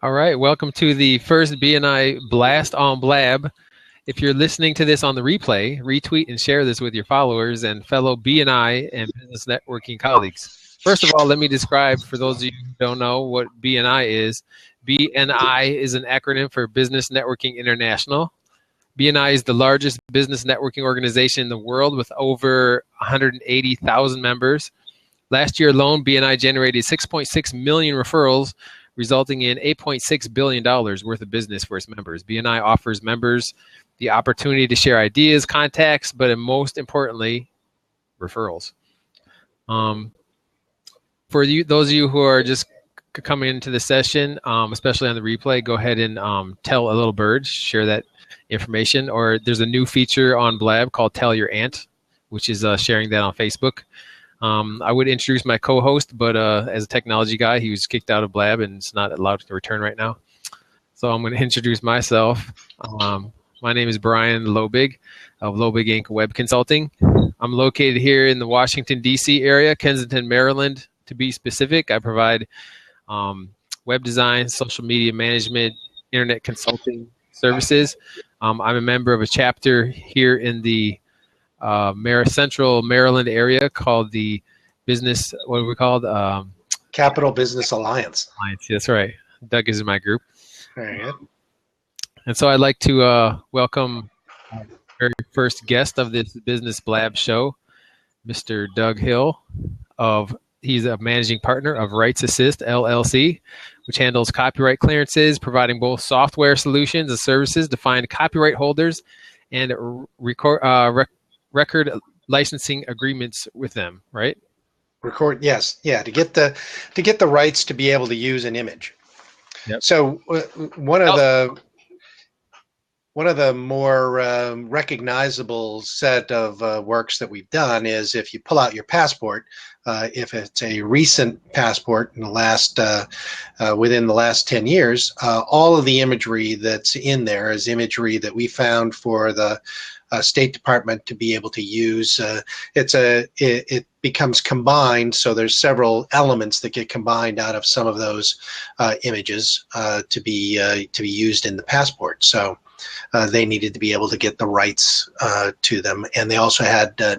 All right, welcome to the first BNI Blast on Blab. If you're listening to this on the replay, retweet and share this with your followers and fellow BNI and business networking colleagues. First of all, let me describe, for those of you who don't know, what BNI is. BNI is an acronym for Business Networking International. BNI is the largest business networking organization in the world with over 180,000 members. Last year alone, BNI generated 6.6 million referrals, resulting in $8.6 billion worth of business for its members. BNI offers members the opportunity to share ideas, contacts, but most importantly, referrals. For you, those of you who are just coming into the session, especially on the replay, go ahead and tell a little bird, share that information. Or there's a new feature on Blab called Tell Your Aunt, which is sharing that on Facebook. I would introduce my co-host, but as a technology guy, he was kicked out of Blab and is not allowed to return right now. So I'm going to introduce myself. My name is Brian Lobig of Lobig Inc. Web Consulting. I'm located here in the Washington, D.C. area, Kensington, Maryland, to be specific. I provide web design, social media management, internet consulting services. I'm a member of a chapter here in the Central Maryland area called the Business, what are we called? Capital Business Alliance. That's right. Doug is in my group. Very good. And so I'd like to welcome our very first guest of this Business Blab show, Mr. Doug Hill. He's a managing partner of Assist LLC, which handles copyright clearances, providing both software solutions and services to find copyright holders and record licensing agreements with them, right? Yes, yeah, to get the rights to be able to use an image. Yep. So one of the more recognizable set of works that we've done is if you pull out your passport, if it's a recent passport in the last within the last 10 years, all of the imagery that's in there is imagery that we found for the State Department to be able to use. It becomes combined, so there's several elements that get combined out of some of those images to be used in the passport. So they needed to be able to get the rights to them, and they also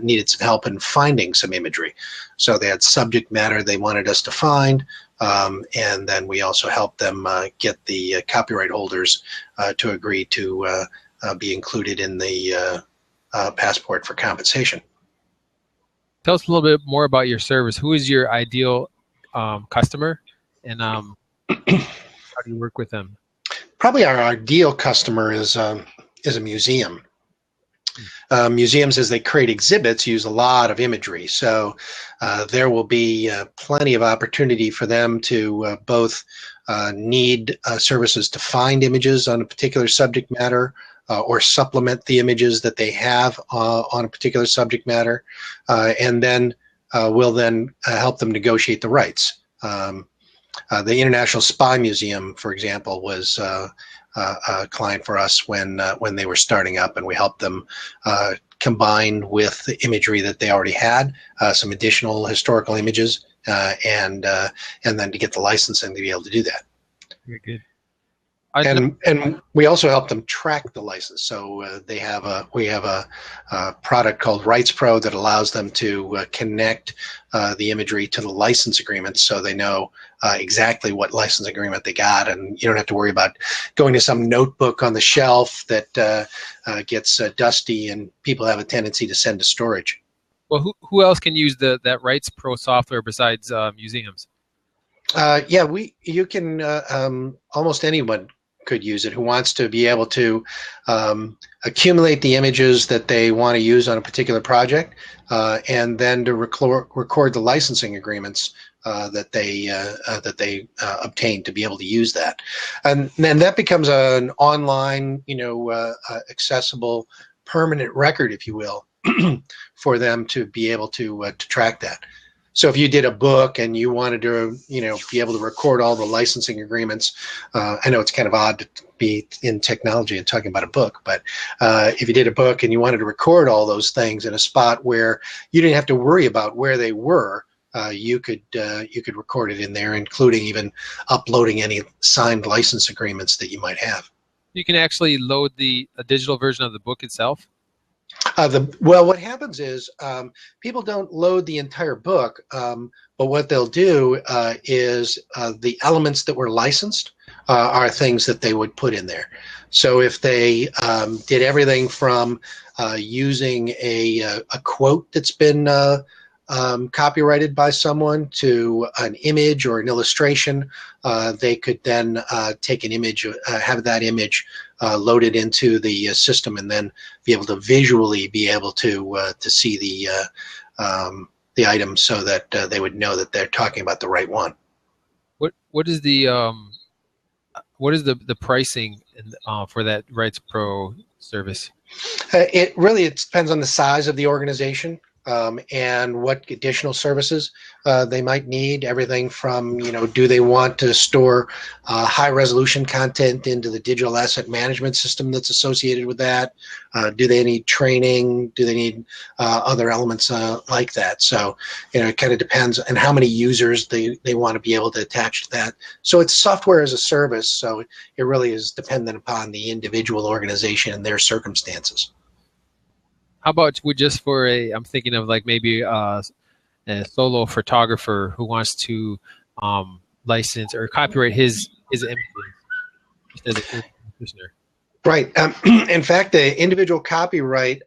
needed some help in finding some imagery. So they had subject matter they wanted us to find, and then we also helped them get the copyright holders to agree to be included in the passport for compensation. Tell us a little bit more about your service. Who is your ideal customer, and how do you work with them? Probably our ideal customer is a museum. Museums, as they create exhibits, use a lot of imagery. So there will be plenty of opportunity for them to both need services to find images on a particular subject matter, or supplement the images that they have on a particular subject matter, and then we'll then help them negotiate the rights. The International Spy Museum, for example, was a client for us when they were starting up, and we helped them combine with the imagery that they already had, some additional historical images, and then to get the licensing to be able to do that. Very good. And we also help them track the license. So we have a product called Rights Pro that allows them to connect the imagery to the license agreement, so they know exactly what license agreement they got, and you don't have to worry about going to some notebook on the shelf that gets dusty and people have a tendency to send to storage. Well, who else can use that Rights Pro software besides museums? You can almost anyone could use it who wants to be able to accumulate the images that they want to use on a particular project, and then to record the licensing agreements that they obtain to be able to use that, and then that becomes an online, accessible, permanent record, if you will, for them to be able to track that. So if you did a book and you wanted to, be able to record all the licensing agreements, I know it's kind of odd to be in technology and talking about a book, but if you did a book and you wanted to record all those things in a spot where you didn't have to worry about where they were, you could record it in there, including even uploading any signed license agreements that you might have. You can actually load a digital version of the book itself. Well, what happens is people don't load the entire book, but what they'll do is the elements that were licensed are things that they would put in there. So if they did everything from using a quote that's been copyrighted by someone to an image or an illustration, they could then take an image, have that image loaded into the system, and then be able to visually be able to see the item, so that they would know that they're talking about the right one. What is the pricing for that Rights Pro service? It depends on the size of the organization. And what additional services they might need. Everything from, do they want to store high resolution content into the digital asset management system that's associated with that? Do they need training? Do they need other elements like that? So, it kind of depends on how many users they want to be able to attach to that. So it's software as a service. So it really is dependent upon the individual organization and their circumstances. How about just for I'm thinking of like maybe a solo photographer who wants to license or copyright his images as a practitioner. Right. In fact, the individual copyright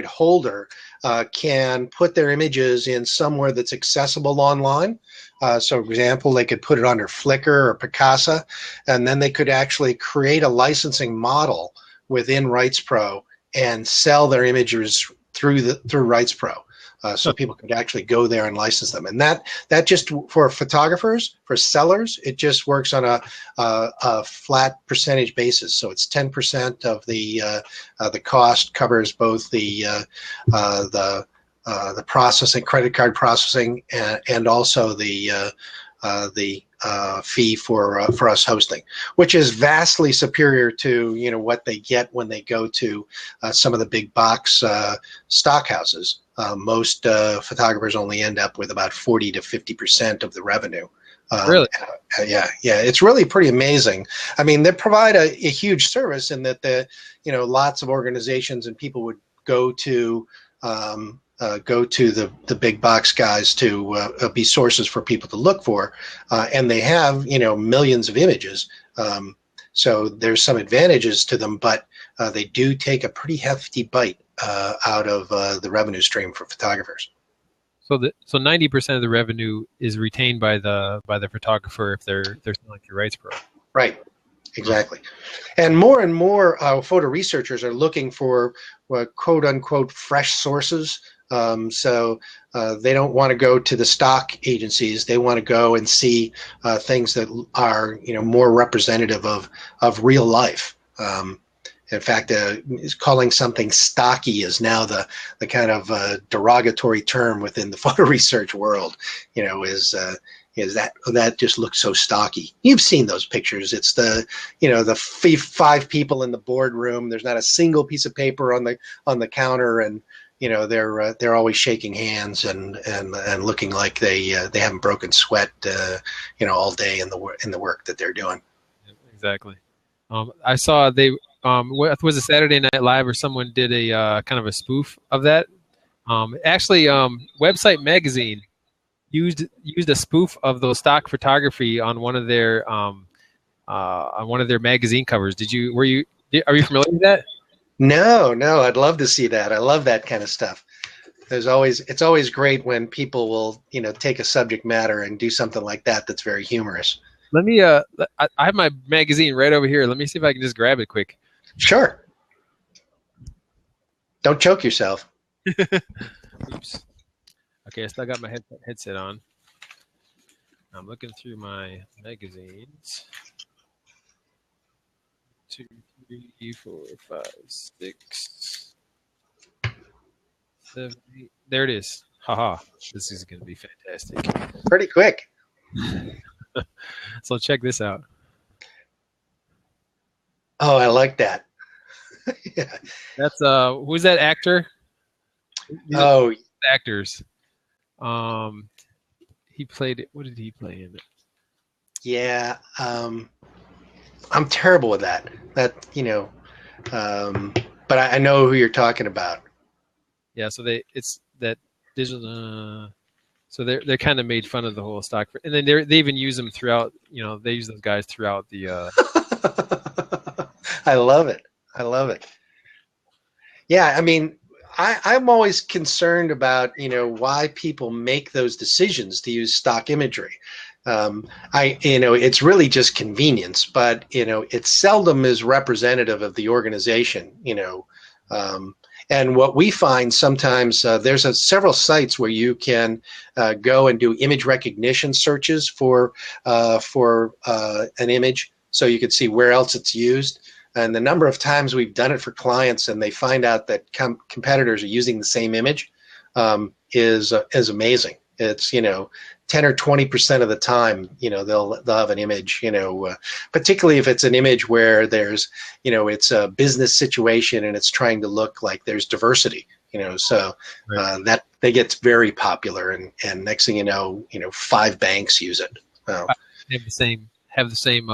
holder can put their images in somewhere that's accessible online. So, for example, they could put it under Flickr or Picasa, and then they could actually create a licensing model within Rights Pro and sell their images through Rights Pro, so people could actually go there and license them. And that just for photographers, for sellers, it just works on a flat percentage basis. So it's 10% of the cost, covers both the processing, credit card processing, and also the fee for us hosting, which is vastly superior to what they get when they go to some of the big box stock houses. Most photographers only end up with about 40 to 50% of the revenue. Really? Yeah, it's really pretty amazing. I mean, they provide a huge service in that lots of organizations and people would go to the big box guys to be sources for people to look for, and they have millions of images. So there's some advantages to them, but they do take a pretty hefty bite out of the revenue stream for photographers. So 90% of the revenue is retained by the photographer if they're selling through Rights Pro. Right. Exactly. And more photo researchers are looking for quote unquote fresh sources. So they don't want to go to the stock agencies. They want to go and see things that are more representative of real life. In fact, calling something stocky is now the kind of derogatory term within the photo research world. Is that just looks so stocky. You've seen those pictures. It's the five people in the boardroom. There's not a single piece of paper on the counter, and they're always shaking hands and looking like they haven't broken sweat all day in the work that they're doing. Exactly. I saw was it Saturday Night Live, or someone did a kind of a spoof of that. Actually, Website Magazine used a spoof of those stock photography on one of their magazine covers. Are you familiar with that? No, I'd love to see that. I love that kind of stuff. It's always great when people will, take a subject matter and do something like that that's very humorous. Let me I have my magazine right over here. Let me see if I can just grab it quick. Sure. Don't choke yourself. Oops. Okay, I still got my headset on. I'm looking through my magazines. 2, 3, 4, 5, 6, 7, 8. There it is. Haha. This is going to be fantastic. Pretty quick. So check this out. Oh, I like that. Yeah. That's who's that actor? Actors. he played it. What did he play in it? Yeah, I'm terrible with that. But I know who you're talking about. Yeah, so it's that digital. So they're kind of made fun of the whole stock, and then they even use them throughout. They use those guys throughout the. I love it. I love it. Yeah, I mean, I'm always concerned about why people make those decisions to use stock imagery. It's really just convenience, but it seldom is representative of the organization. And what we find sometimes, there's several sites where you can go and do image recognition searches for an image, so you can see where else it's used. And the number of times we've done it for clients, and they find out that competitors are using the same image, is amazing. It's 10 or 20% of the time, they'll have an image, particularly if it's an image where there's, it's a business situation and it's trying to look like there's diversity, so that they get very popular, and next thing you know, 5 banks use it. Have the same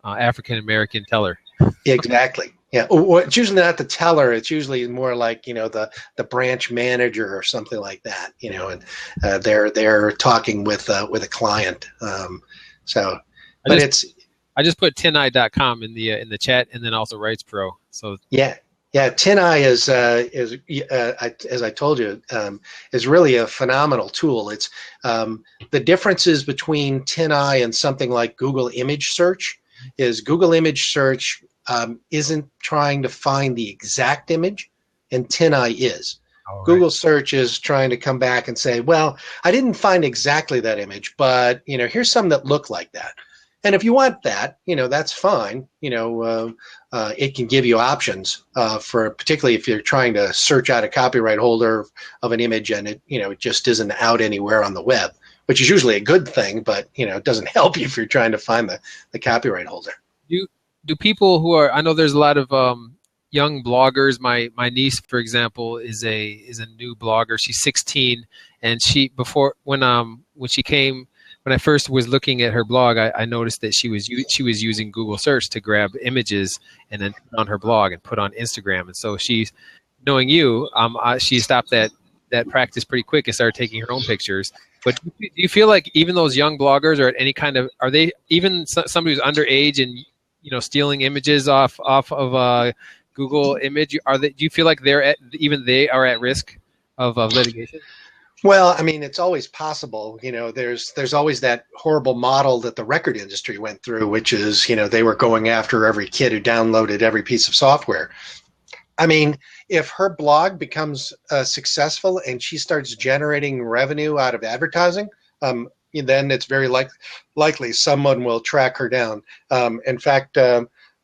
African American teller. Exactly. Yeah. Well, it's usually not the teller. It's usually more like the branch manager or something like that. And they're talking with a client. So, I just put tineye.com in the chat, and then also Rights Pro. So yeah. TinEye is as I told you, is really a phenomenal tool. It's the differences between TinEye and something like Google Image Search is Google Image Search isn't trying to find the exact image, and TinEye is. Right. Google Search is trying to come back and say, well, I didn't find exactly that image, but here's some that look like that. And if you want that, that's fine. It can give you options for, particularly if you're trying to search out a copyright holder of an image and it just isn't out anywhere on the web, which is usually a good thing, but it doesn't help you if you're trying to find the copyright holder. Do people who are, I know there's a lot of young bloggers. My niece, for example, is a new blogger. She's 16, and when I first was looking at her blog, I noticed that she was using Google Search to grab images and then put on her blog and put on Instagram. And so she's, knowing you, she stopped that practice pretty quick and started taking her own pictures. But do you feel like even those young bloggers are at any kind of, are they even somebody who's underage and stealing images off of Google Image? Do you feel like they are at risk of litigation? Well, I mean, it's always possible. There's always that horrible model that the record industry went through, which is they were going after every kid who downloaded every piece of software. I mean, if her blog becomes successful and she starts generating revenue out of advertising, then it's very likely someone will track her down. In fact,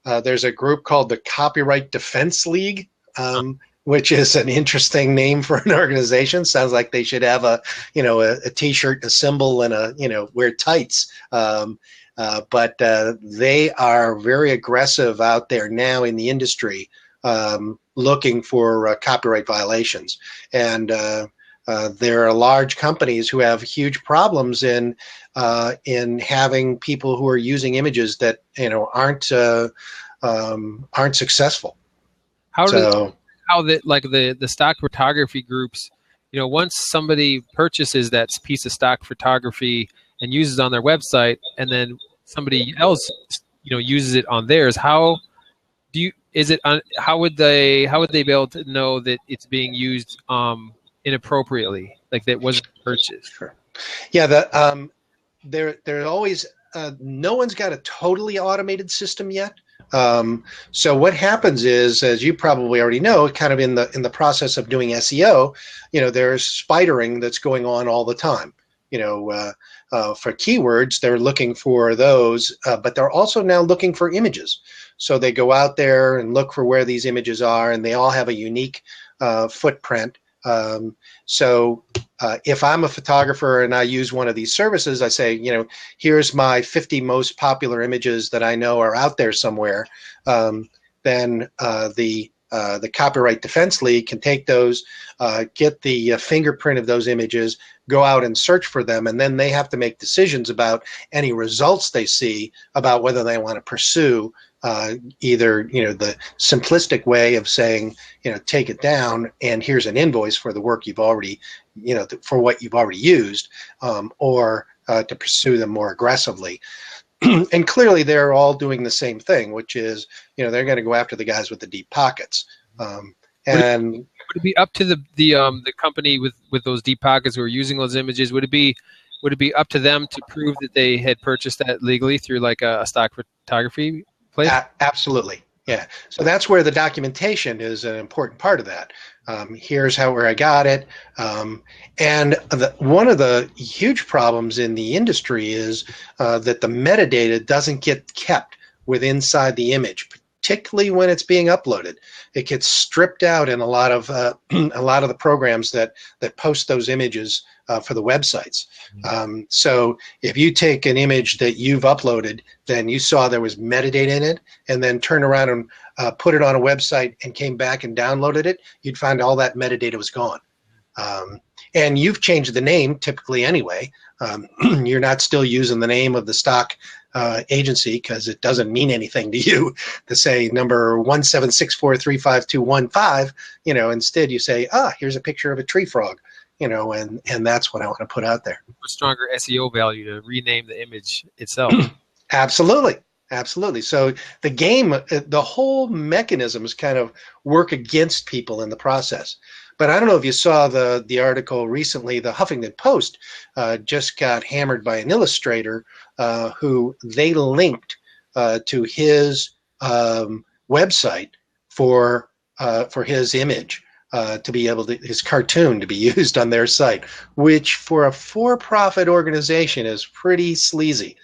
there's a group called the Copyright Defense League, which is an interesting name for an organization. Sounds like they should have a T-shirt, a symbol, and wear tights. But they are very aggressive out there now in the industry, looking for copyright violations. And there are large companies who have huge problems in having people who are using images that aren't successful. How the stock photography groups, once somebody purchases that piece of stock photography and uses it on their website, and then somebody else uses it on theirs, how would they be able to know that it's being used inappropriately, like that wasn't purchased? Sure. Yeah, there always no one's got a totally automated system yet. So what happens is, as you probably already know, kind of in the process of doing SEO, there's spidering that's going on all the time. For keywords, they're looking for those, but they're also now looking for images. So they go out there and look for where these images are, and they all have a unique footprint. So if I'm a photographer and I use one of these services, I say, here's my 50 most popular images that I know are out there somewhere. Then the the Copyright Defense League can take those, get the fingerprint of those images, go out and search for them, and then they have to make decisions about any results they see about whether they want to pursue either the simplistic way of saying take it down and here's an invoice for the work you've already for what you've already used, or to pursue them more aggressively. And clearly they're all doing the same thing, which is they're going to go after the guys with the deep pockets. And would it be up to the company with those deep pockets who are using those images? Would it be up to them to prove that they had purchased that legally through like a stock photography place? Absolutely, yeah. So that's where the documentation is an important part of that. Here's where I got it. And one of the huge problems in the industry is that the metadata doesn't get kept inside the image, particularly when it's being uploaded. It gets stripped out in a lot of the programs that post those images for the websites. So if you take an image that you've uploaded, then you saw there was metadata in it, and then turn around and put it on a website and came back and downloaded it, you'd find all that metadata was gone. And you've changed the name typically anyway. You're not still using the name of the stock agency because it doesn't mean anything to you to say number 176435215. Instead you say, here's a picture of a tree frog. And that's what I want to put out there. A stronger SEO value to rename the image itself. Absolutely. So the whole mechanisms kind of work against people in the process. But I don't know if you saw the article recently. The Huffington Post just got hammered by an illustrator who they linked to his website for his image. To be able to, his cartoon to be used on their site, which for a for-profit organization is pretty sleazy,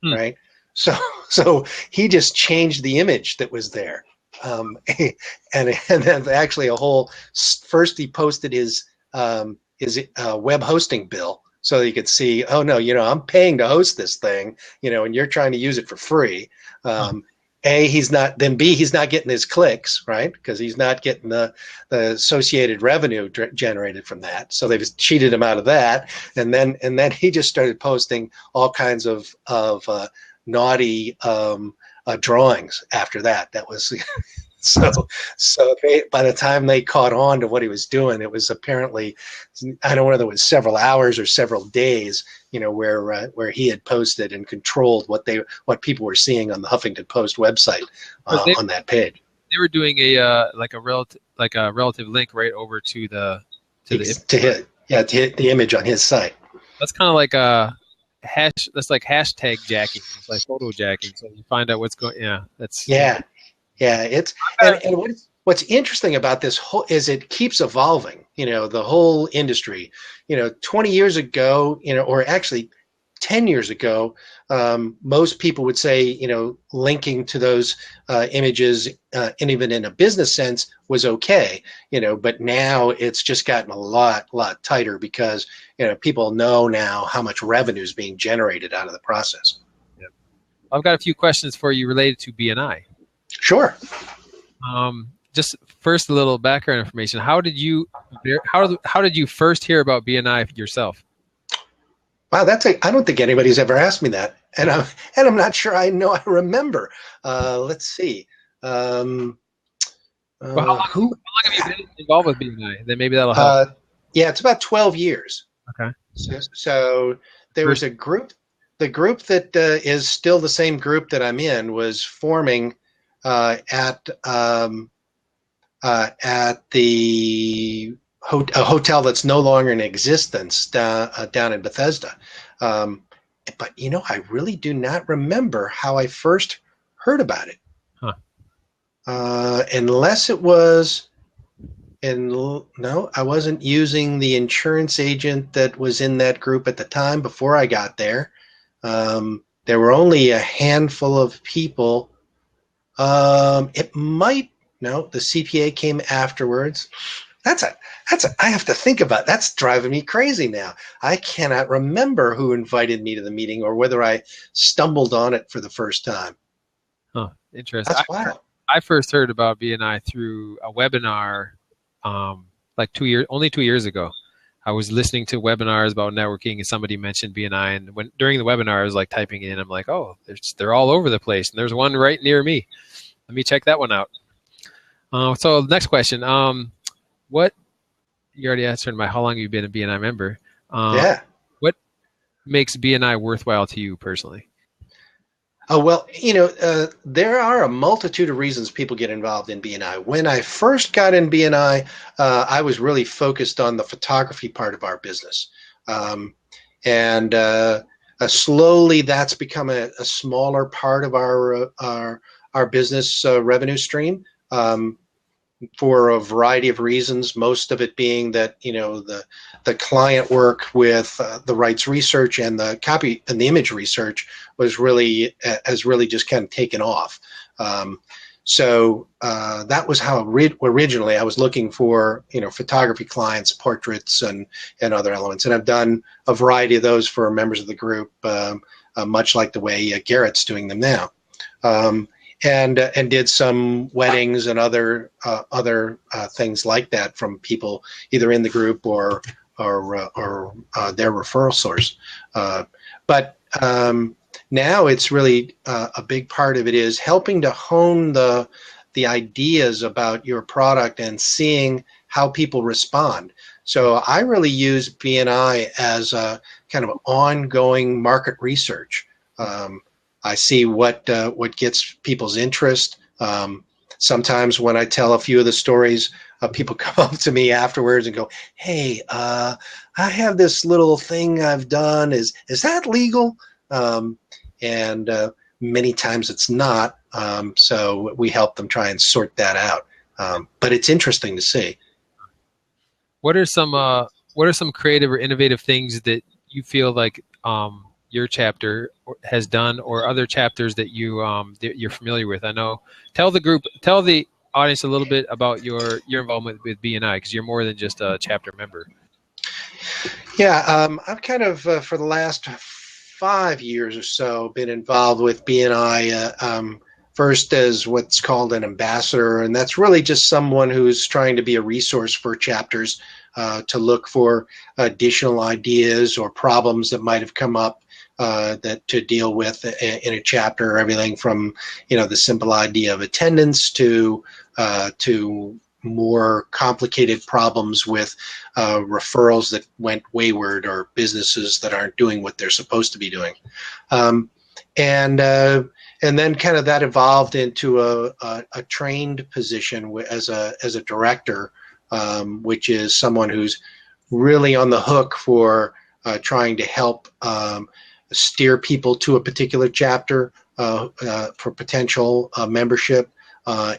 right? So he just changed the image that was there, and then actually first he posted his web hosting bill so that you could see, oh no, I'm paying to host this thing, and you're trying to use it for free. A, he's not, then B, he's not getting his clicks, right? Because he's not getting the associated revenue generated from that. So they've cheated him out of that. And then he just started posting all kinds of naughty drawings after that. That was so by the time they caught on to what he was doing, it was apparently, I don't know whether it was several hours or several days, where he had posted and controlled what people were seeing on the Huffington Post website on that page. They were doing a relative link right over to the image on his site. That's kind of like a that's like hashtag jacking. It's like photo jacking. So you find out what's going. Yeah, that's It's and what's interesting about this whole is it keeps evolving. The whole industry. 20 years ago, or actually 10 years ago, most people would say, linking to those images, and even in a business sense, was okay. But now it's just gotten a lot tighter because people know now how much revenue is being generated out of the process. Yeah. I've got a few questions for you related to BNI. Sure. Just first, a little background information. How did you first hear about BNI yourself? Wow, I don't think anybody's ever asked me that, and I'm not sure I remember. Let's see. Well, how long have you been involved with BNI? Then maybe that'll help. Yeah, it's about 12 years. Okay. So there was a group. The group that is still the same group that I'm in was forming at the a hotel that's no longer in existence down in Bethesda. But I really do not remember how I first heard about it. Unless it was no, I wasn't using the insurance agent that was in that group at the time before I got there. There were only a handful of people. The CPA came afterwards. I have to think about, that's driving me crazy now. I cannot remember who invited me to the meeting or whether I stumbled on it for the first time. Huh, interesting. That's wild. I first heard about BNI through a webinar, like only 2 years ago. I was listening to webinars about networking, and somebody mentioned BNI. And during the webinar, I was like typing in. I'm like, oh, they're all over the place, and there's one right near me. Let me check that one out. So next question. What you already answered how long have you been a BNI member? Yeah. What makes BNI worthwhile to you personally? Oh, well, there are a multitude of reasons people get involved in BNI. When I first got in BNI, I was really focused on the photography part of our business. And slowly that's become a smaller part of our business revenue stream. For a variety of reasons, most of it being that the client work with the rights research and the copy and the image research has really just kind of taken off. So that was how originally I was looking for photography clients, portraits, and other elements, and I've done a variety of those for members of the group, much like the way Garrett's doing them now. And did some weddings and other things like that from people either in the group or their referral source. But now it's really a big part of it is helping to hone the ideas about your product and seeing how people respond. So I really use BNI as a kind of ongoing market research. I see what gets people's interest. Sometimes when I tell a few of the stories, people come up to me afterwards and go, "Hey, I have this little thing I've done. Is that legal?" And many times it's not. So we help them try and sort that out. But it's interesting to see. What are some creative or innovative things that you feel like your chapter has done, or other chapters that you're familiar with? I know. Tell the audience a little bit about your involvement with BNI, because you're more than just a chapter member. Yeah, I've kind of for the last 5 years or so been involved with BNI. First as what's called an ambassador, and that's really just someone who's trying to be a resource for chapters to look for additional ideas or problems that might have come up that to deal with in a chapter. Everything from the simple idea of attendance to more complicated problems with referrals that went wayward or businesses that aren't doing what they're supposed to be doing. And then kind of that evolved into a trained position as a director, which is someone who's really on the hook for trying to help steer people to a particular chapter for potential membership,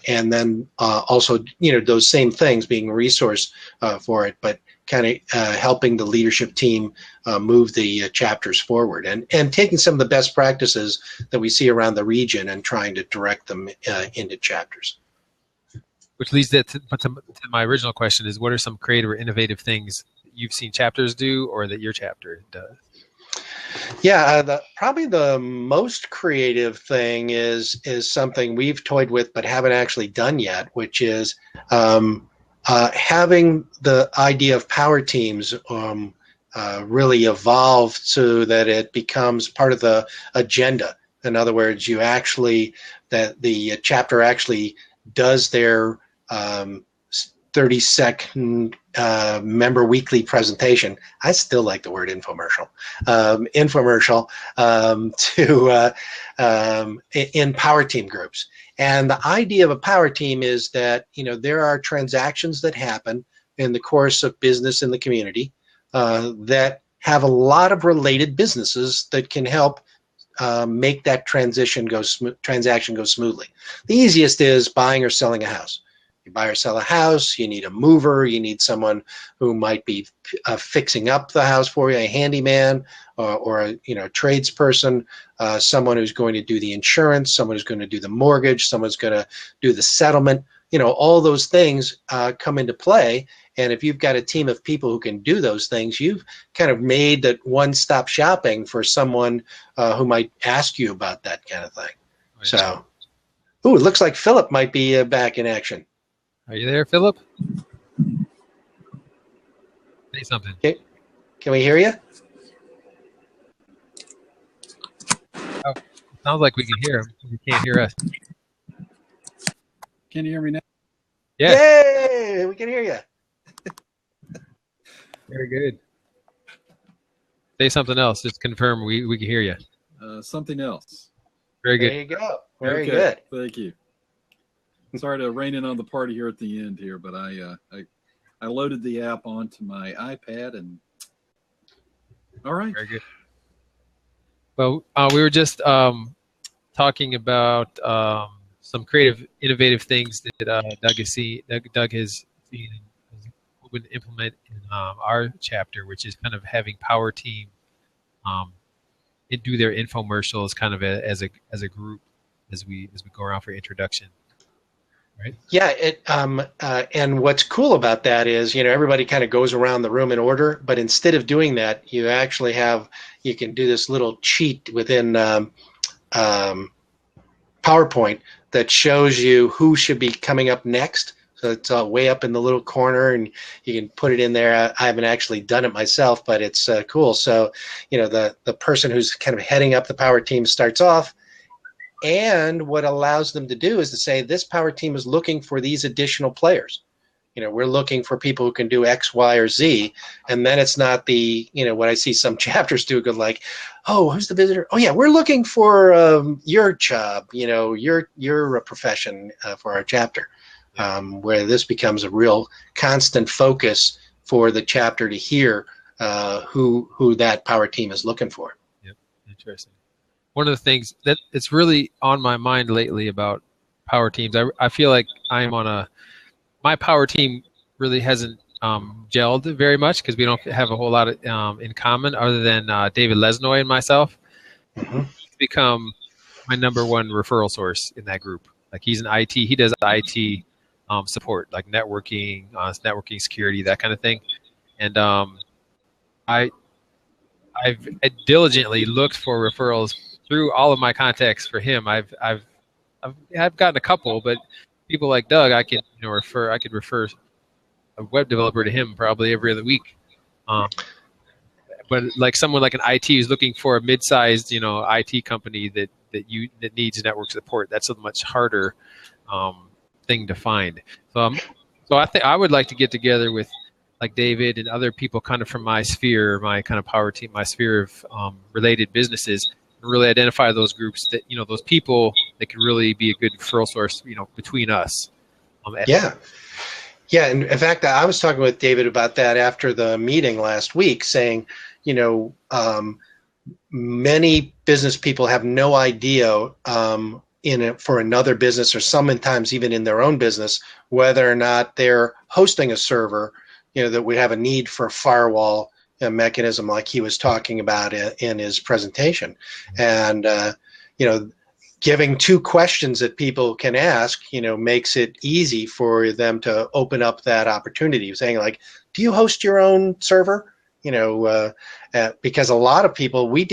and then also those same things, being a resource for it, but kind of helping the leadership team move the chapters forward, and taking some of the best practices that we see around the region and trying to direct them into chapters. Which leads to my original question: is what are some creative or innovative things you've seen chapters do, or that your chapter does? Yeah, probably the most creative thing is something we've toyed with but haven't actually done yet, which is having the idea of power teams really evolve so that it becomes part of the agenda. In other words, that the chapter actually does their 30-second member weekly presentation. I still like the word infomercial. In power team groups. And the idea of a power team is that there are transactions that happen in the course of business in the community that have a lot of related businesses that can help make that transaction go smoothly. The easiest is buying or selling a house. You buy or sell a house, you need a mover, you need someone who might be fixing up the house for you, a handyman or a tradesperson, someone who's going to do the insurance, someone who's going to do the mortgage, someone's going to do the settlement. All those things come into play. And if you've got a team of people who can do those things, you've kind of made that one-stop shopping for someone who might ask you about that kind of thing. So Ooh, it looks like Phillip might be back in action. Are you there, Phillip? Say something. Okay. Can we hear you? Oh, sounds like we can hear him. You can't hear us. Can you hear me now? Yeah. Yay! We can hear you. Very good. Say something else. Just confirm we can hear you. Something else. Very good. There you go. Very Okay, good. Thank you. Sorry to rain in on the party here at the end here, but I loaded the app onto my iPad and all right. Very good. Well, we were just talking about some creative, innovative things that Doug has seen and would implement in our chapter, which is kind of having Power Team do their infomercials kind of as a group as we go around for introduction. Right. Yeah, and what's cool about that is, everybody kind of goes around the room in order, but instead of doing that, you can do this little cheat within PowerPoint that shows you who should be coming up next. So it's way up in the little corner, and you can put it in there. I haven't actually done it myself, but it's cool. So, the person who's kind of heading up the Power Team starts off. And what allows them to do is to say, this Power Team is looking for these additional players. We're looking for people who can do X, Y, or Z. And then it's not what I see some chapters do, go like, oh, who's the visitor? Oh, yeah, we're looking for your job, your profession for our chapter, where this becomes a real constant focus for the chapter to hear who that Power Team is looking for. Yep, interesting. One of the things that it's really on my mind lately about Power Teams, I feel like I'm on my Power Team really hasn't gelled very much because we don't have a whole lot in common other than David Lesnoy and myself. Mm-hmm. He's become my number one referral source in that group. Like he's an IT, he does IT support, like networking, security, that kind of thing. And I've diligently looked for referrals through all of my contacts for him. I've gotten a couple, but people like Doug, I could refer a web developer to him probably every other week. But like someone like an IT who's looking for a mid-sized, IT company that needs network support, that's a much harder thing to find. So I think I would like to get together with like David and other people kind of from my sphere, my kind of Power Team, my sphere of related businesses, and really identify those groups that, those people that could really be a good referral source, between us. Yeah. Yeah. And in fact, I was talking with David about that after the meeting last week, saying, many business people have no idea for another business or sometimes even in their own business, whether or not they're hosting a server, that would have a need for a firewall mechanism like he was talking about in his presentation. And, giving two questions that people can ask, makes it easy for them to open up that opportunity. Saying like, do you host your own server? Because a lot of people, we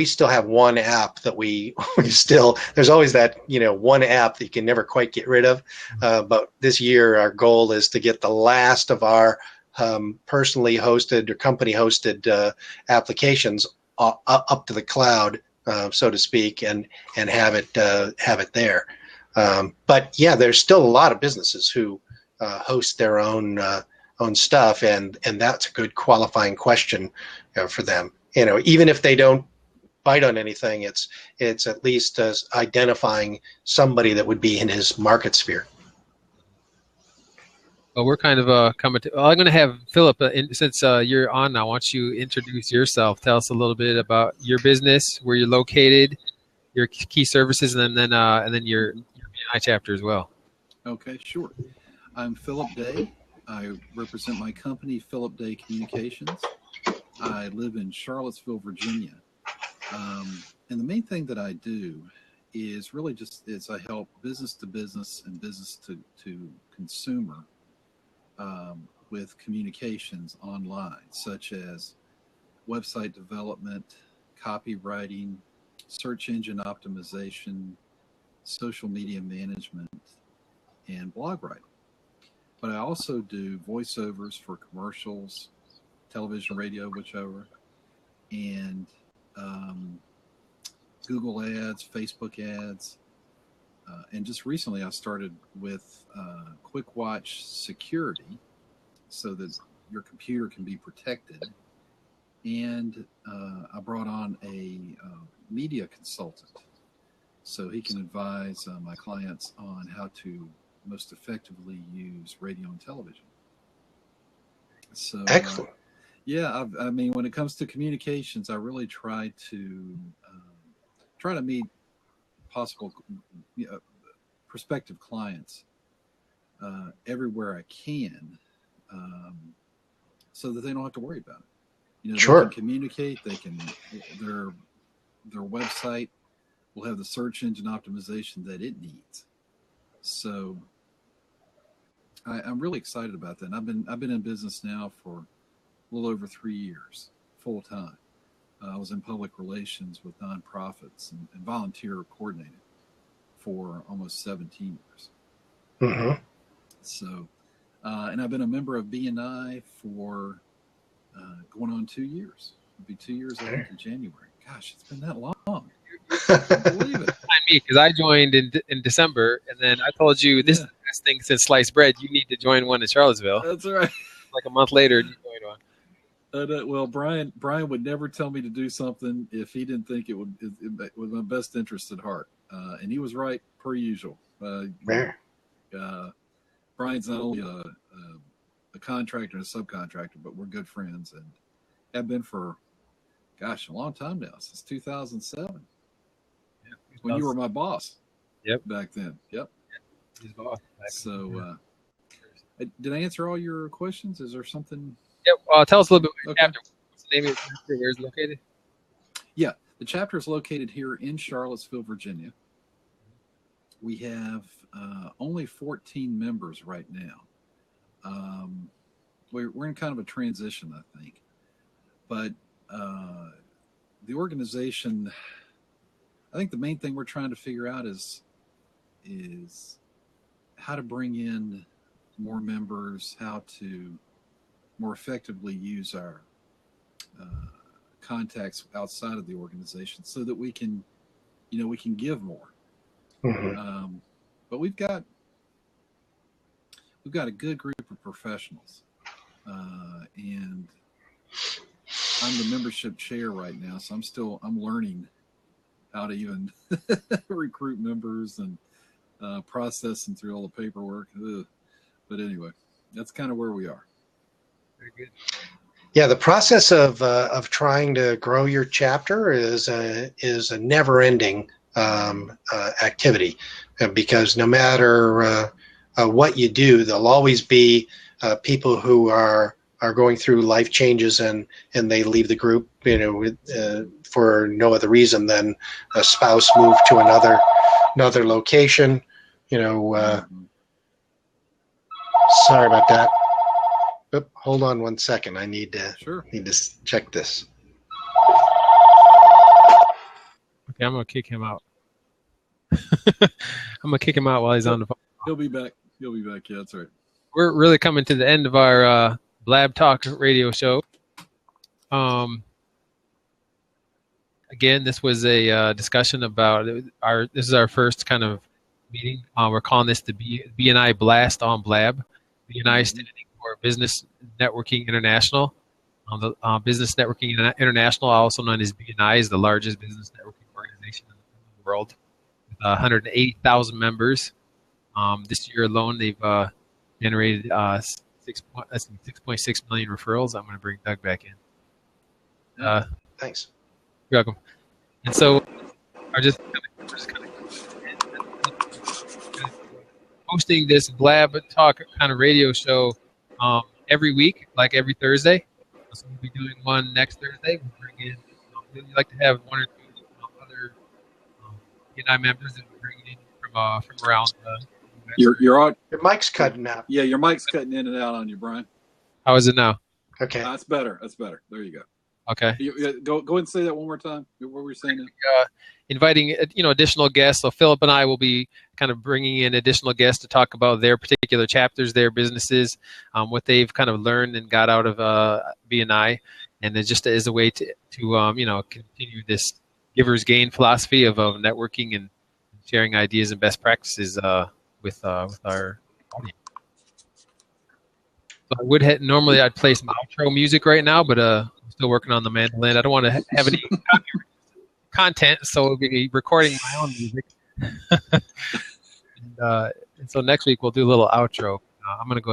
still have one app that we still, there's always that, one app that you can never quite get rid of. But this year, our goal is to get the last of our personally hosted or company hosted applications up to the cloud, so to speak, and have it there. But yeah, there's still a lot of businesses who host their own stuff, and that's a good qualifying question for them. Even if they don't bite on anything, it's at least identifying somebody that would be in his market sphere. Well, we're kind of coming to. Well, I'm going to have Phillip, since you're on now. Why don't you introduce yourself? Tell us a little bit about your business, where you're located, your key services, and then your BNI chapter as well. Okay, sure. I'm Phillip Day. I represent my company, Phillip Day Communications. I live in Charlottesville, Virginia. And the main thing that I do is really I help business to business and business to consumer with communications online, such as website development, copywriting, search engine optimization, social media management, and blog writing. But I also do voiceovers for commercials, television, radio, whichever, and Google ads, Facebook ads. And just recently I started with Quick Watch security so that your computer can be protected. And I brought on a media consultant so he can advise my clients on how to most effectively use radio and television. So, Excellent. Yeah, I mean, when it comes to communications, I really try to meet possible prospective clients everywhere I can, so that they don't have to worry about it. You know, Sure. They can communicate. They can their website will have the search engine optimization that it needs. So I'm really excited about that. And I've been in business now for a little over 3 years, full time. I was in public relations with nonprofits and volunteer coordinated for almost 17 years. Mm-hmm. So, and I've been a member of BNI for going on 2 years. It'll be 2 years, I think, in January. Gosh, it's been that long. I can't believe it. Me, because I joined in December, and then I told you this is the best thing since sliced bread. You need to join one in Charlottesville. That's right. Like a month later, you joined one. Well, Brian would never tell me to do something if he didn't think it would with my best interest at heart, and he was right per usual. Brian's not only a contractor and a subcontractor, but we're good friends and have been for, gosh, a long time now, since 2007. Yeah, when you were my boss. Yep. Back then. Yep. His boss. So, did I answer all your questions? Is there something? Yep. Tell us a little bit about Okay. your chapter. What's the name of your chapter? Where is it located? Yeah, the chapter is located here in Charlottesville, Virginia. We have only 14 members right now. We're in kind of a transition, I think. But the organization, I think the main thing we're trying to figure out is how to bring in more members, how to more effectively use our contacts outside of the organization so that we can give more. Mm-hmm. But we've got a good group of professionals, and I'm the membership chair right now, so I'm learning how to even recruit members and process them through all the paperwork. Ugh. But anyway, that's kind of where we are. Very good. Yeah, the process of trying to grow your chapter is a never-ending activity, because no matter what you do, there'll always be people who are going through life changes and they leave the group, for no other reason than a spouse moved to another location. Sorry about that. Oop, hold on one second. I need to check this. Okay, I'm gonna kick him out. I'm gonna kick him out while he's on the phone. He'll be back. Yeah, that's right. We're really coming to the end of our Blab Talk radio show. Again, this was a discussion about this is our first kind of meeting. We're calling this the BNI Blast on Blab. BNI standing for Business Networking International. The Business Networking International, also known as BNI, is the largest business networking organization in the world, with 180,000 members. This year alone, they've generated 6.6 million referrals. I'm going to bring Doug back in. Thanks. You're welcome. And so, we're just kind of hosting this Blab Talk kind of radio show every week, like every Thursday. So we'll be doing one next Thursday. We'll bring in, we'd like to have one or two other BNI members that we bring in from around. You're on. Your mic's cutting out. Yeah, your mic's cutting in and out on you, Brian. How is it now? Okay. That's better. There you go. Okay. Go ahead and say that one more time. What were we saying? Inviting additional guests. So Phillip and I will be kind of bringing in additional guests to talk about their particular chapters, their businesses, what they've kind of learned and got out of BNI, and it just as a way to continue this givers gain philosophy of networking and sharing ideas and best practices with our audience. So I would normally I'd play some outro music right now, but I'm still working on the mandolin. I don't want to have any content, so we'll be recording my own music. And so next week we'll do a little outro. I'm going to go ahead.